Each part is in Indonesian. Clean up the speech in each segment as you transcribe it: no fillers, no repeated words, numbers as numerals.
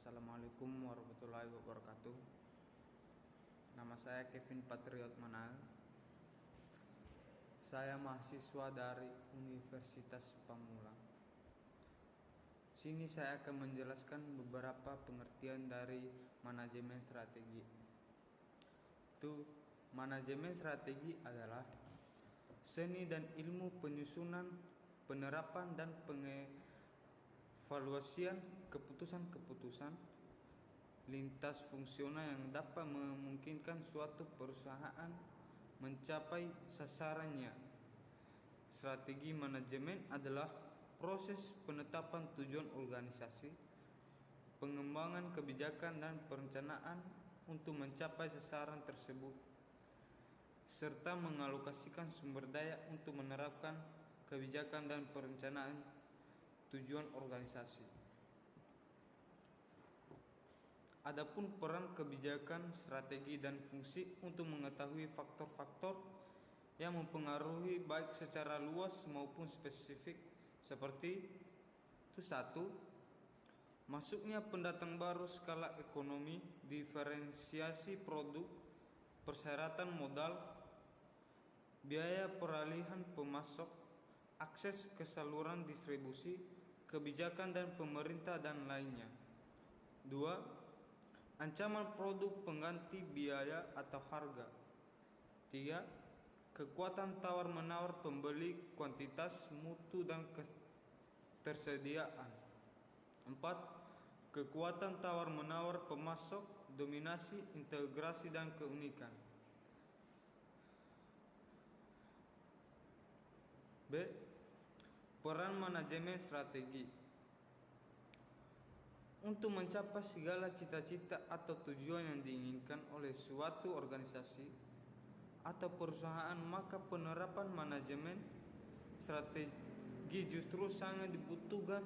Assalamualaikum warahmatullahi wabarakatuh. Nama saya Kevin Patriot Manal. Saya mahasiswa dari Universitas Pamulang. Sini saya akan menjelaskan beberapa pengertian dari manajemen strategi. Manajemen strategi adalah seni dan ilmu penyusunan, penerapan dan pengevaluasian keputusan-keputusan lintas fungsional yang dapat memungkinkan suatu perusahaan mencapai sasarannya. Strategi manajemen adalah proses penetapan tujuan organisasi, pengembangan kebijakan dan perencanaan untuk mencapai sasaran tersebut, serta mengalokasikan sumber daya untuk menerapkan kebijakan dan perencanaan tujuan organisasi. Adapun peran kebijakan, strategi dan fungsi untuk mengetahui faktor-faktor yang mempengaruhi baik secara luas maupun spesifik seperti 1. Masuknya pendatang baru, skala ekonomi, diferensiasi produk, persyaratan modal, biaya peralihan pemasok, akses ke saluran distribusi, kebijakan dan pemerintah dan lainnya. 2. Ancaman produk pengganti biaya atau harga. 3. Kekuatan tawar-menawar pembeli, kuantitas, mutu dan ketersediaan. 4. Kekuatan tawar-menawar pemasok, dominasi, integrasi dan keunikan. B. Peran manajemen strategi. Untuk mencapai segala cita-cita atau tujuan yang diinginkan oleh suatu organisasi atau perusahaan, maka penerapan manajemen strategi justru sangat dibutuhkan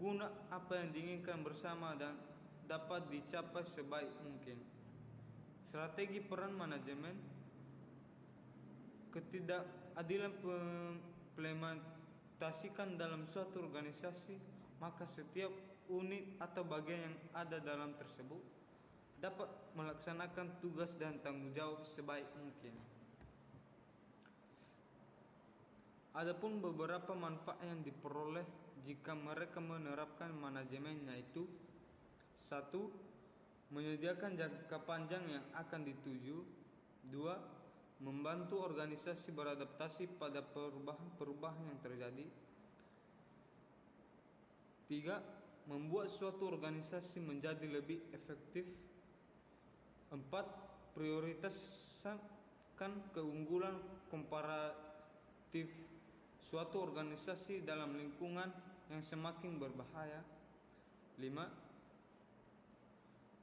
guna apa yang diinginkan bersama dan dapat dicapai sebaik mungkin. Strategi peran manajemen ketidakadilan implementasikan dalam suatu organisasi, maka setiap unit atau bagian yang ada dalam tersebut dapat melaksanakan tugas dan tanggung jawab sebaik mungkin. Adapun beberapa manfaat yang diperoleh jika mereka menerapkan manajemen, yaitu 1. Menyediakan jangka panjang yang akan dituju. 2. Membantu organisasi beradaptasi pada perubahan-perubahan yang terjadi. 3. Membuat suatu organisasi menjadi lebih efektif. 4. Prioritaskan keunggulan komparatif suatu organisasi dalam lingkungan yang semakin berbahaya. 5.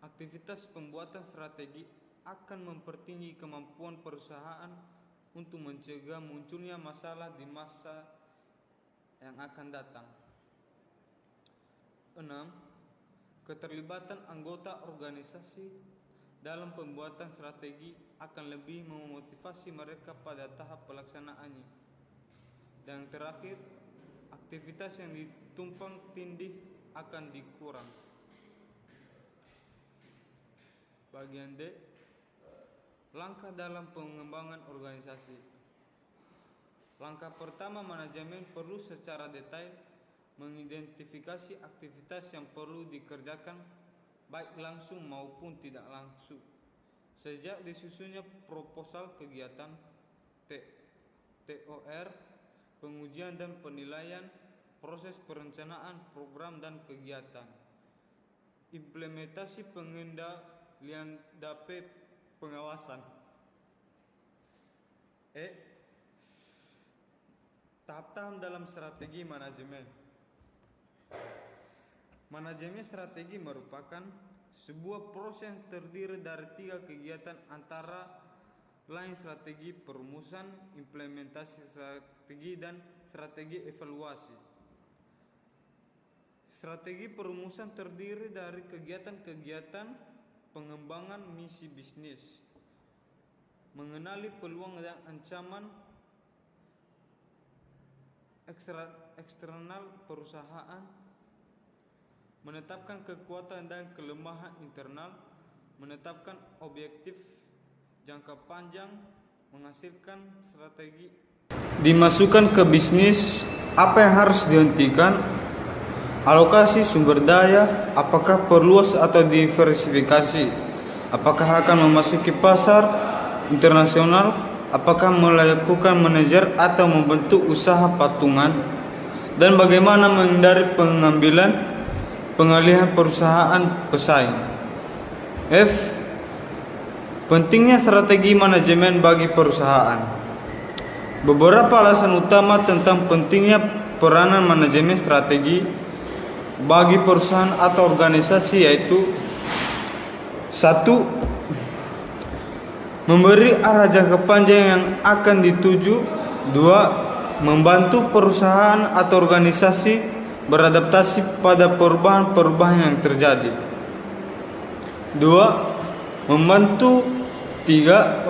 Aktivitas pembuatan strategi akan mempertinggi kemampuan perusahaan untuk mencegah munculnya masalah di masa yang akan datang. 6. Keterlibatan anggota organisasi dalam pembuatan strategi akan lebih memotivasi mereka pada tahap pelaksanaannya. Dan terakhir, aktivitas yang ditumpang tindih akan dikurang. Bagian D. Langkah dalam pengembangan organisasi. Langkah pertama, manajemen perlu secara detail mengidentifikasi aktivitas yang perlu dikerjakan baik langsung maupun tidak langsung. Sejak disusunnya proposal kegiatan, TOR, pengujian dan penilaian, proses perencanaan program dan kegiatan, implementasi pengendalian DAP, pengawasan. Tahap-tahap dalam strategi manajemen. Manajemen strategi merupakan sebuah proses yang terdiri dari 3 kegiatan, antara lain strategi perumusan, implementasi strategi, dan strategi evaluasi. Strategi perumusan terdiri dari kegiatan-kegiatan pengembangan misi bisnis, mengenali peluang dan ancaman eksternal perusahaan, menetapkan kekuatan dan kelemahan internal, menetapkan objektif jangka panjang, menghasilkan strategi, dimasukkan ke bisnis, apa yang harus dihentikan, alokasi sumber daya, apakah perluas atau diversifikasi, apakah akan memasuki pasar internasional, apakah melakukan manajer atau membentuk usaha patungan, dan bagaimana menghindari pengalihan perusahaan pesaing. F. Pentingnya strategi manajemen bagi perusahaan. Beberapa alasan utama tentang pentingnya peranan manajemen strategi bagi perusahaan atau organisasi yaitu: 1. Memberi arah jangka panjang yang akan dituju. 2. Membantu perusahaan atau organisasi beradaptasi pada perubahan-perubahan yang terjadi. 2. Membantu 3.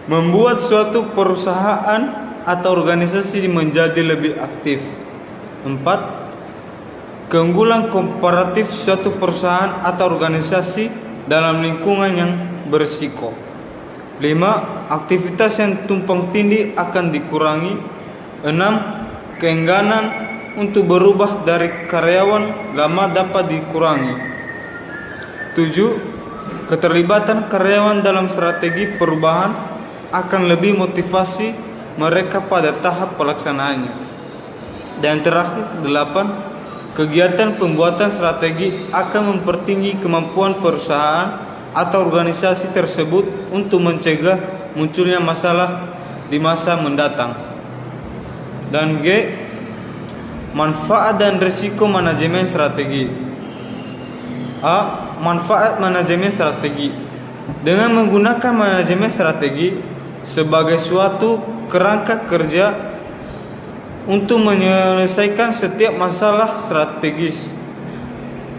Membuat suatu perusahaan atau organisasi menjadi lebih aktif. 4. Keunggulan komparatif suatu perusahaan atau organisasi dalam lingkungan yang berisiko. 5. Aktivitas yang tumpang tindih akan dikurangi. 6. Keengganan untuk berubah dari karyawan lama dapat dikurangi. 7. Keterlibatan karyawan dalam strategi perubahan akan lebih motivasi mereka pada tahap pelaksanaannya. Dan terakhir 8. Kegiatan pembuatan strategi akan mempertinggi kemampuan perusahaan atau organisasi tersebut untuk mencegah munculnya masalah di masa mendatang. Dan G. Manfaat dan risiko manajemen strategi. A. Manfaat manajemen strategi. Dengan menggunakan manajemen strategi sebagai suatu kerangka kerja untuk menyelesaikan setiap masalah strategis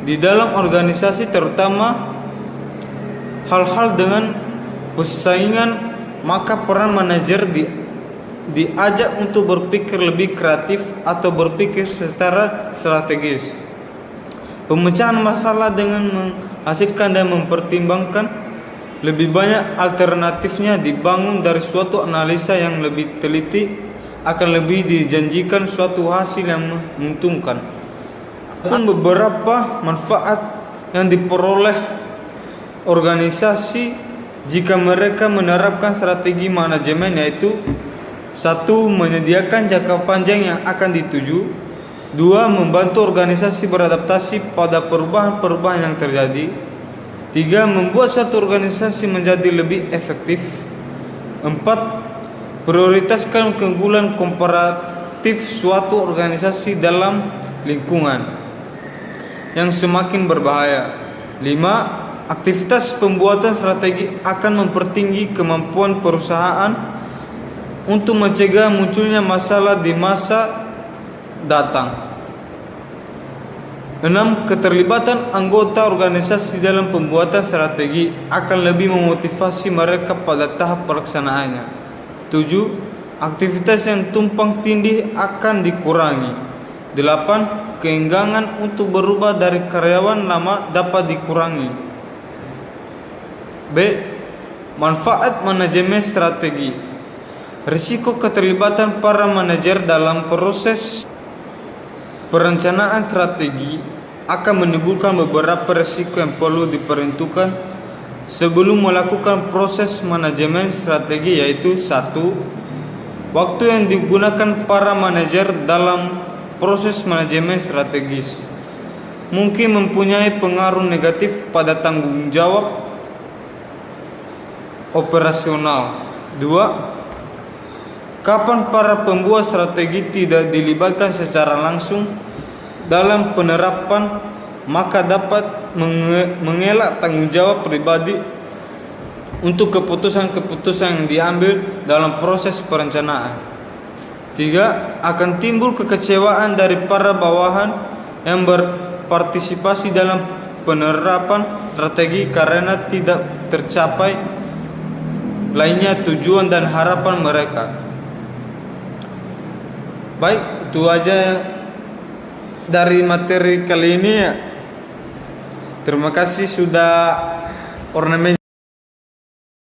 di dalam organisasi, terutama hal-hal dengan persaingan, maka peran manajer diajak untuk berpikir lebih kreatif atau berpikir secara strategis. Pemecahan masalah dengan menghasilkan dan mempertimbangkan lebih banyak alternatifnya dibangun dari suatu analisa yang lebih teliti akan lebih dijanjikan suatu hasil yang menguntungkan. Ada beberapa manfaat yang diperoleh organisasi jika mereka menerapkan strategi manajemen, yaitu: 1. Menyediakan jangka panjang yang akan dituju. 2. Membantu organisasi beradaptasi pada perubahan-perubahan yang terjadi. 3. Membuat suatu organisasi menjadi lebih efektif. 4. Prioritaskan keunggulan komparatif suatu organisasi dalam lingkungan yang semakin berbahaya. 5. Aktivitas pembuatan strategi akan mempertinggi kemampuan perusahaan untuk mencegah munculnya masalah di masa datang. 6. Keterlibatan anggota organisasi dalam pembuatan strategi akan lebih memotivasi mereka pada tahap pelaksanaannya. 7. Aktivitas yang tumpang tindih akan dikurangi. 8. Keengganan untuk berubah dari karyawan lama dapat dikurangi. B. Manfaat manajemen strategi. Risiko keterlibatan para manajer dalam proses perencanaan strategi akan menimbulkan beberapa risiko yang perlu diperhitungkan sebelum melakukan proses manajemen strategi, yaitu: 1. Waktu yang digunakan para manajer dalam proses manajemen strategis mungkin mempunyai pengaruh negatif pada tanggung jawab operasional. 2. Kapan para pembuat strategi tidak dilibatkan secara langsung dalam penerapan, maka dapat mengelak tanggung jawab pribadi untuk keputusan-keputusan yang diambil dalam proses perencanaan. 3. Akan timbul kekecewaan dari para bawahan yang berpartisipasi dalam penerapan strategi karena tidak tercapai lainnya tujuan dan harapan mereka. Baik, itu aja dari materi kali ini ya. Terima kasih sudah ornamen